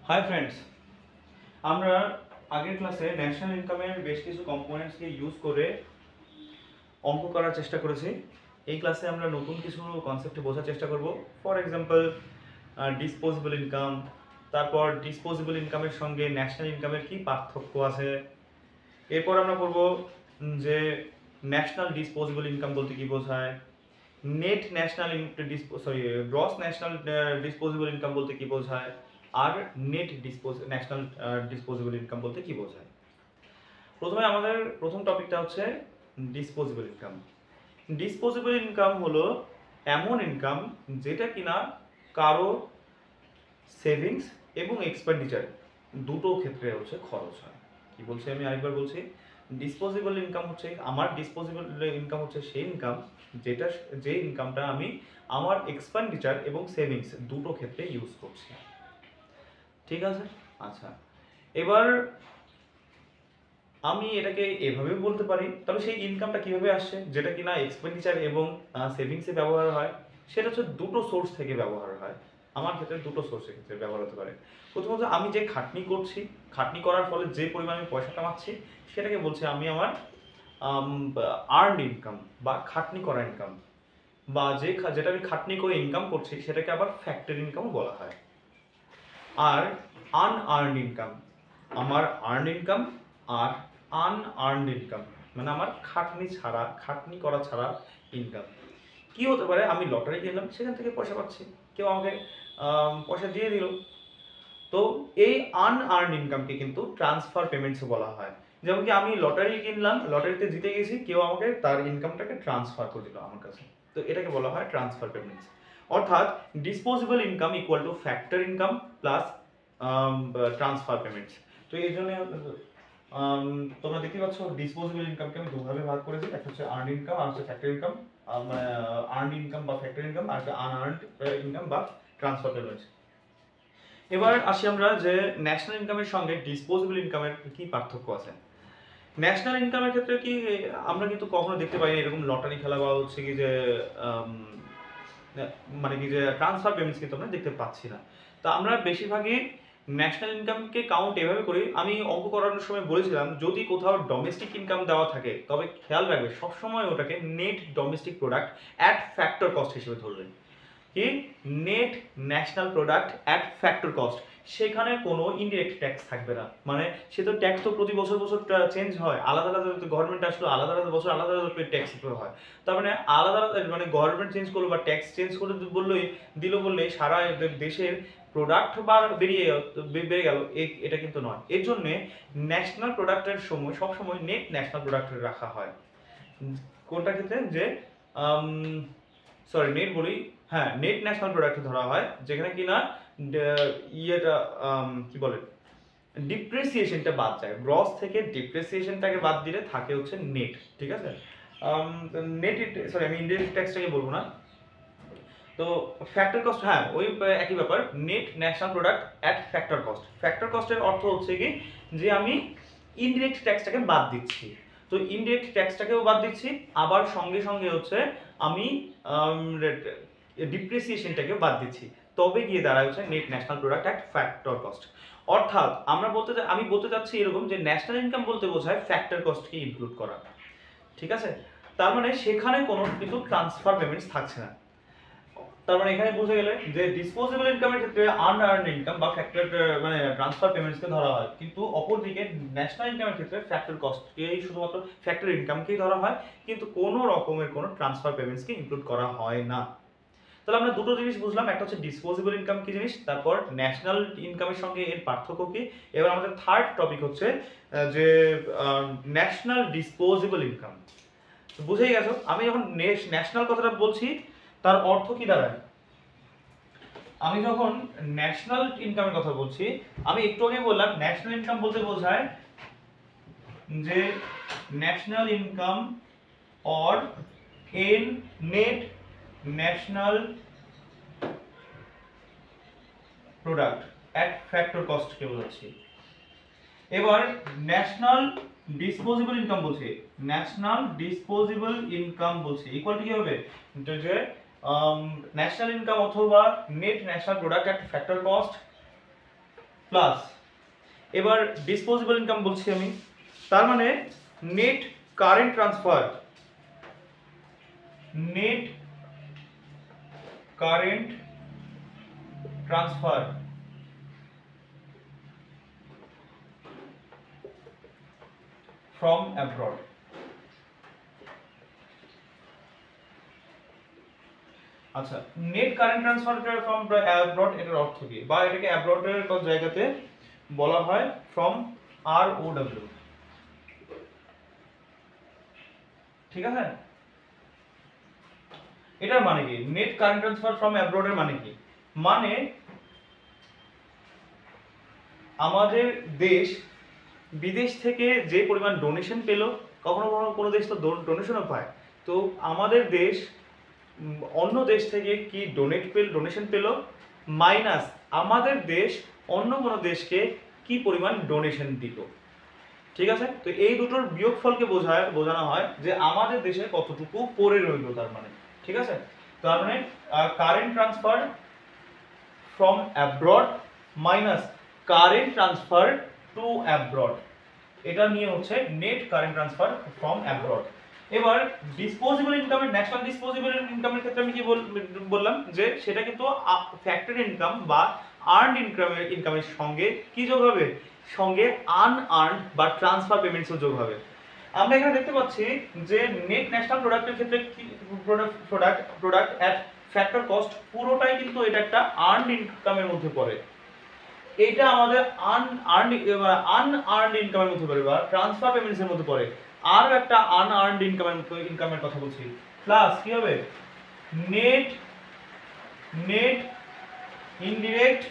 Hi friends, আমরা আগের ক্লাসে ন্যাশনাল ইনকামের বেশ কিছু কম্পোনেন্টসকে ইউজ করে অঙ্ক করার চেষ্টা করেছি। এই ক্লাসে আমরা নতুন কিছু কনসেপ্ট বোঝার চেষ্টা করব। ফর এক্সাম্পল ডিসপোজেবল ইনকাম, তারপর ডিসপোজেবল ইনকামের সঙ্গে ন্যাশনাল ইনকামের কি পার্থক্য আছে। এরপর আমরা পড়ব যে ন্যাশনাল ডিসপোজেবল ইনকাম বলতে কি বোঝায়, net national gross national disposable income বলতে কি বোঝায়, আর নেট ন্যাশনাল ডিসপোজেবল ইনকাম বলতে কি বোঝায়। প্রথমে আমাদের প্রথম টপিকটা হচ্ছে ডিসপোজেবল ইনকাম। ডিসপোজেবল ইনকাম হলো এমন ইনকাম যেটা কিনা কারো সেভিংস এবং এক্সপেন্ডিচার দুটো ক্ষেত্রে হচ্ছে খরচ হয়। কি বলছি আমি আরেকবার বলছি, ডিসপোজেবল ইনকাম হচ্ছে আমার ডিসপোজেবল ইনকাম হচ্ছে সেই ইনকাম যে ইনকামটা আমি আমার এক্সপেন্ডিচার এবং সেভিংস দুটো ক্ষেত্রে ইউজ করছি। ঠিক আছে, আচ্ছা, এবার আমি এটাকে এভাবেও বলতে পারি, তবে সেই ইনকামটা কিভাবে আসছে যেটা কিনা এক্সপেন্ডিচার এবং সেভিংসে ব্যবহার হয়, সেটা হচ্ছে দুটো সোর্স থেকে ব্যবহার হয়। আমার ক্ষেত্রে দুটো সোর্সের ক্ষেত্রে ব্যবহার হতে পারে। প্রথমত আমি যে খাটনি করছি, খাটনি করার ফলে যে পরিমাণে আমি পয়সা কামাচ্ছি সেটাকে বলছি আমি আমার আর্ন ইনকাম বা খাটনি করা ইনকাম, বা যেটা আমি খাটনি করে ইনকাম করছি সেটাকে আবার ফ্যাক্টর ইনকামও বলা হয়। আর আনআর্নড ইনকাম, আমার আর্ন ইনকাম আর আনআর্নড ইনকাম মানে আমার খাটনি করা ছাড়া ইনকাম। কি হতে পারে, আমি লটারি কিনলাম, সেখান থেকে পয়সা পাচ্ছি, কেউ আমাকে পয়সা দিয়ে দিল। তো এই আনআর্নড ইনকামকে কিন্তু ট্রান্সফার পেমেন্টস বলা হয়। যেমন কি আমি লটারি কিনলাম, লটারিতে জিতে গেছি, কেউ আমাকে তার ইনকামটাকে ট্রান্সফার করে দিল আমার কাছে, তো এটাকে বলা হয় ট্রান্সফার পেমেন্টস। অর্থাৎ disposable income equal to factor income plus transfer payments. তো এই জন্য তোমরা দেখতে পাচ্ছ ডিসপোজেবল ইনকামকে আমি দুভাবে ভাগ করেছি, একটা হচ্ছে আর্ন ইনকাম আর হচ্ছে ফ্যাক্টর ইনকাম। আর্ন ইনকাম বা ফ্যাক্টর ইনকাম আর একটা আনআর্নড ইনকাম বা ট্রান্সফার পেমেন্টস। এবার আসি আমরা যে ন্যাশনাল ইনকামের সঙ্গে ডিসপোজেবল ইনকামের কি পার্থক্য আছে। ন্যাশনাল ইনকামের ক্ষেত্রে কি আমরা কিন্তু কখনো দেখতে পাই এরকম লটারি খেলা বা হচ্ছে কি যে মানে কি যে ট্রান্সফার পেমেন্টস কিন্তু আমরা দেখতে পাচ্ছি না। তো আমরা বেশিরভাগই ন্যাশনাল ইনকামকে কাউন্ট এভাবে করি। আমি অঙ্ক করানোর সময় বলেছিলাম যদি কোথাও ডোমেস্টিক ইনকাম দেওয়া থাকে তবে খেয়াল রাখবে সবসময় ওটাকে net domestic product at factor cost হিসেবে ধরবেন। কি net national product at factor cost, সেখানে কোনো ইনডিরেক্ট ট্যাক্স থাকবে না। মানে সে তো ট্যাক্স তো প্রতি বছর বছর চেঞ্জ হয়, আলাদা আলাদা গভর্নমেন্ট আসলো, আলাদা আলাদা বছর আলাদা আলাদা ট্যাক্স হয়। তার মানে আলাদা আলাদা মানে গভর্নমেন্ট চেঞ্জ করলো বা ট্যাক্স চেঞ্জ করে বললে সারা দেশের প্রোডাক্ট বেড়ে গেল, এটা কিন্তু নয়। এর জন্যে ন্যাশনাল প্রোডাক্টের সময় সবসময় নেট ন্যাশনাল প্রোডাক্ট রাখা হয়। কোনটা ক্ষেত্রে যে নেট বলি, হ্যাঁ নেট ন্যাশনাল প্রোডাক্ট ধরা হয়, যেখানে কিনা ইয়েটা কি বলে ডিপ্রিসিয়েশনটা বাদ যায়, গ্রস থেকে ডিপ্রিসিয়েশনটাকে বাদ দিলে থাকে হচ্ছে নেট। ঠিক আছে, নেট আমি ইনডাইরেক্ট ট্যাক্সটাকে বলবো না। তো ফ্যাক্টর কস্ট, হ্যাঁ ওই একই ব্যাপার, net national product at factor cost. Factor কস্টের অর্থ হচ্ছে কি যে আমি ইনডিরেক্ট ট্যাক্সটাকে বাদ দিচ্ছি, তো ইনডিরেক্ট ট্যাক্সটাকেও বাদ দিচ্ছি, আবার সঙ্গে সঙ্গে হচ্ছে আমি ডিপ্রিসিয়েশনটাকে বাদ দিচ্ছি, তবে গিয়ে দাঁড়ায় হচ্ছে net national product at factor cost. অর্থাৎ আমি বলতে চাচ্ছি এরকম যে ন্যাশনাল ইনকাম বলতে বোঝায় ফ্যাক্টর কস্টকে ইনক্লুড করা। ঠিক আছে, তার মানে সেখানে কোনো কিন্তু ট্রান্সফার পেমেন্টস থাকছে না। তার মানে এখানে বুঝে গেলে যে ডিসপোজেবল ইনকামের ক্ষেত্রে আনআর্নড ইনকাম বা ফ্যাক্টর মানে ট্রান্সফার পেমেন্টসকে ধরা হয়, কিন্তু অপরদিকে ন্যাশনাল ইনকামের ক্ষেত্রে ফ্যাক্টর কস্টকেই শুধুমাত্র ফ্যাক্টর ইনকামকেই ধরা হয়, কিন্তু কোনো রকমের কোনো ট্রান্সফার পেমেন্টসকে ইনক্লুড করা হয় না। তাহলে আমরা দুটো জিনিস বুঝলাম, একটা হচ্ছে ডিসপোজেবল ইনকাম কি জিনিস, তারপর ন্যাশনাল ইনকামের সঙ্গে এর পার্থক্য কি। এবার আমাদের থার্ড টপিক হচ্ছে যে ন্যাশনাল ডিসপোজেবল ইনকাম। বুঝেই গেছো আমি যখন ন্যাশনাল কথাটা বলছি তার অর্থ কি দাঁড়ায়। আমি যখন ন্যাশনাল ইনকামের কথা বলছি, আমি একটু আগে বললাম ন্যাশনাল ইনকাম বলতে বোঝায় যে national income or N net national product at factor cost কে বোঝাচ্ছি। এবার ন্যাশনাল ডিসপোজেবল ইনকাম বলছি, ন্যাশনাল ডিসপোজেবল ইনকাম বলছি ইকুয়াল টু কি হবে, যে ন্যাশনাল ইনকাম অথবা net national product at factor cost plus এবার ডিসপোজেবল ইনকাম বলছি আমি, তার মানে net current transfer, net current transfer from abroad. আচ্ছা, net current transfer from abroad এর অর্থ কি, বা এটাকে অ্যাব্রডের কোন জায়গাতে বলা হয় ফ্রম ROW, ঠিক আছে? এটার মানে কি net current transfer from abroad এর মানে কি? মানে আমাদের দেশ বিদেশ থেকে যে পরিমাণ ডোনেশন পেল, কখনো কখনো কোনো দেশ তো ডোনেশনও পায়, তো আমাদের দেশ অন্য দেশ থেকে কি ডোনেশন পেল মাইনাস আমাদের দেশ অন্য কোনো দেশকে কি পরিমাণ ডোনেশন দিল, ঠিক আছে? তো এই দুটোর বিয়োগফলকে বোঝানো হয় যে আমাদের দেশে কতটুকু পড়ে রইল, তার মানে, ঠিক আছে? তার মানে current transfer from abroad minus current transfer to abroad, এটা নিয়ে হচ্ছে net current transfer from abroad. এবার ডিসপোজেবল ইনকামের, ন্যাশনাল ডিসপোজেবল ইনকামের ক্ষেত্রে আমি কি বললাম যে সেটা কিন্তু ফ্যাক্টর ইনকাম বা আর্নড ইনকামের সঙ্গে কি যোগ হবে, সঙ্গে আনআর্নড বা ট্রান্সফার পেমেন্টসও যোগ হবে। আমরা এখানে দেখতে পাচ্ছি যে নেট ন্যাশনাল প্রোডাক্টের ক্ষেত্রে প্রোডাক্ট অ্যাট ফ্যাক্টর কস্ট পুরোটাই কিন্তু এটা একটা আর্নড ইনকামের মধ্যে পড়ে, এটা আমাদের আনআর্নড ইনকামের মধ্যে পড়ে বা ট্রান্সফার পেমেন্টস এর মধ্যে পড়ে। আর একটা আনআর্নড ইনকামের কথা বলছি, প্লাস কি হবে নেট ইনডিরেক্ট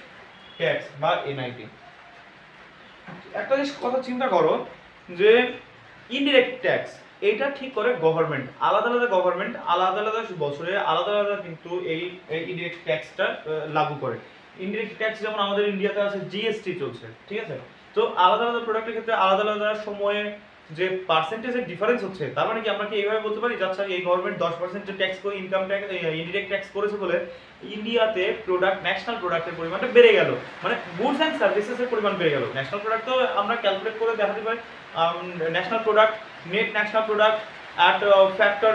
ট্যাক্স বা NIT। একটা জিনিস কথা চিন্তা করো যে ইনডিরেক্ট ট্যাক্স এটা ঠিক করে গভর্নমেন্ট, আলাদা আলাদা গভর্নমেন্ট আলাদা আলাদা বছরে আলাদা আলাদা কিন্তু এই ইনডিরেক্ট ট্যাক্সটা লাগু করে। ইনডিরেক্ট ট্যাক্স যেমন আমাদের ইন্ডিয়াতে আছে GST চলছে, ঠিক আছে? তো আলাদা আলাদা প্রোডাক্টের ক্ষেত্রে আলাদা আলাদা সময়ে যে পার্সেন্টেজের ডিফারেন্স হচ্ছে, তার মানে কি আমরা কি এইভাবে বলতে পারি যে আচ্ছা এই গভর্নমেন্ট 10% ট্যাক্স করে ইনকাম ট্যাক্স ইনডিরেক্ট ট্যাক্স করেছে বলে ইন্ডিয়াতে ন্যাশনাল প্রোডাক্টের পরিমাণটা বেড়ে গেল, মানে গুডস অ্যান্ড সার্ভিসেস এর পরিমাণ বেড়ে গেল। ন্যাশনাল প্রোডাক্ট তো আমরা ক্যালকুলেট করে দেখাতে পারি, national product net national product at factor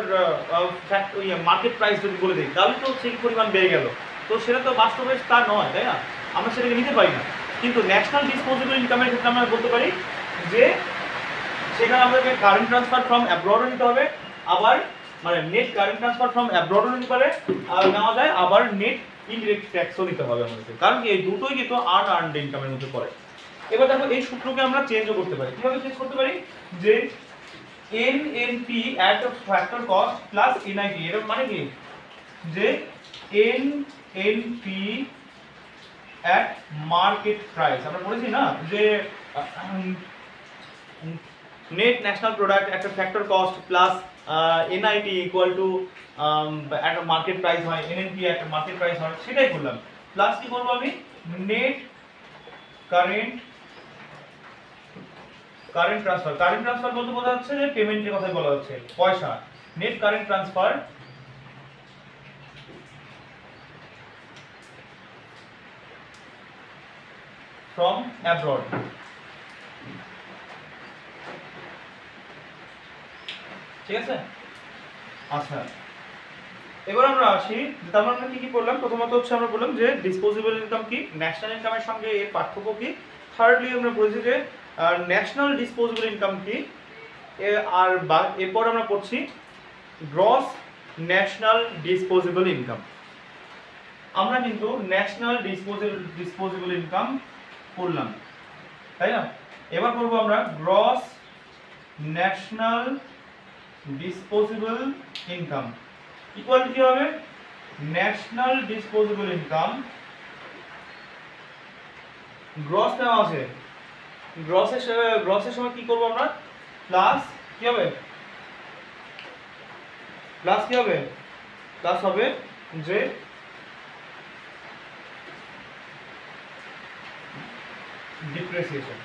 market price যদি বলে দিই তাহলে তো সেই পরিমাণ বেড়ে গেল। তো সেটা তো বাস্তবে তা নয়, তাই না? আমরা সেটাকে নিতে পারি না। কিন্তু ন্যাশনাল ডিসপোজেবল ইনকামের ক্ষেত্রে আমরা বলতে পারি যে সেখানে আমাদেরকে কারেন্ট ট্রান্সফার ফ্রম অ্যাব্রডও নিতে হবে, আবার মানে নেট কারেন্ট ট্রান্সফার ফ্রম অ্যাব্রডও নিতে পারে নেওয়া যায়, আবার নেট ইনডিরেক্ট ট্যাক্সও নিতে হবে আমাদেরকে, কারণ কি এই দুটোই কিন্তু আনআর্নড ইনকামের মধ্যে পড়ে। এবার দেখো এই সূত্রকে আমরা চেঞ্জও করতে পারি। কিভাবে চেঞ্জ করতে পারি? যে NNP at factor cost plus NIT, এর মানে কি যে NNP অ্যাট মার্কেট প্রাইস, আমরা বলেছি না যে নেট ন্যাশনাল প্রোডাক্ট একটা factor cost plus NIT equal to একটা মার্কেট প্রাইস হয়, NNP একটা মার্কেট প্রাইস হয়, সেটাই করলাম। প্লাস কি করবো আমি নেট কারেন্ট ট্রান্সফার বলতে বোঝা যাচ্ছে যে পেমেন্টের কথাই বলা হচ্ছে, পয়সা, net current transfer from abroad. ঠিক আছে? আচ্ছা, এবার আমরা আসি তার মানে আমরা কি পড়লাম। প্রথমত হচ্ছে আমরা বললাম যে ডিসপোজেবল ইনকাম কি, ন্যাশনাল ইনকামের সঙ্গে এর পার্থক্য কি। থার্ডলি আমরা বলছি যে ন্যাশনাল ডিসপোজেবল ইনকাম কি, আর এরপর আমরা পড়ছি গ্রস ন্যাশনাল ডিসপোজেবল ইনকাম। আমরা কিন্তু ন্যাশনাল ডিসপোজেবল ইনকাম পড়লাম, তাই না? এবার করবো আমরা gross national disposable income equal কি হবে, ন্যাশনাল ডিসপোজেবল ইনকাম গ্রস নেওয়া আছে, গ্রসের সময় কি করবো আমরা প্লাস কি হবে, প্লাস হবে যে ডিপ্রিসিয়েশন।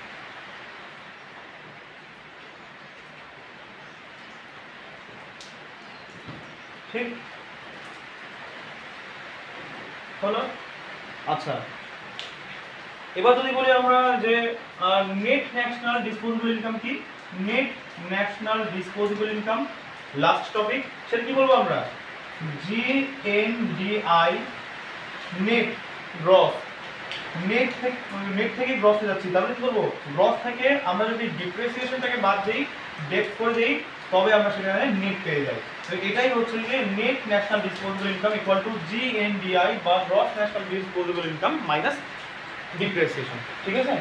ঠিক হলো? আচ্ছা, এবার যদি বলি আমরা যে নেট ন্যাশনাল ডিসপোজেবল ইনকাম কি, net national disposable income last topic, সেটা কি বলবো আমরা, GNDI নেট গ্রস, নেট থেকে গ্রসে যাচ্ছি, তাহলে কি করবো, গ্রস থেকে আমরা যদি ডিপ্রিসিয়েশনটাকে বাদ দিই, ডেট করে দিই, তবে আমরা সেখানে নেট পেয়ে যাই। তো এটাই হচ্ছে যে net national disposable income equal to GNDI বা gross national disposable income minus depreciation. ঠিক আছে,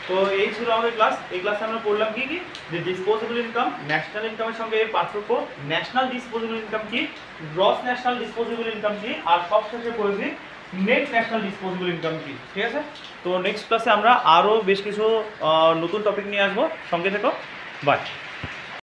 তো এই ছিল আমাদের ক্লাস। এই ক্লাসে আমরা পড়লাম কি কি, যে ডিসপোজেবল ইনকাম, ন্যাশনাল ইনকামের সঙ্গে এর পার্থক্য, ন্যাশনাল ডিসপোজেবল ইনকাম কি, গ্রস ন্যাশনাল ডিসপোজেবল ইনকাম কি, আর সবশেষে পড়েছি নেট ন্যাশনাল ডিসপোজেবল ইনকাম কি। ঠিক আছে, তো নেক্সট ক্লাসে আমরা আরও বেশ কিছু নতুন টপিক নিয়ে আসবো, সঙ্গে থেকো, বাই।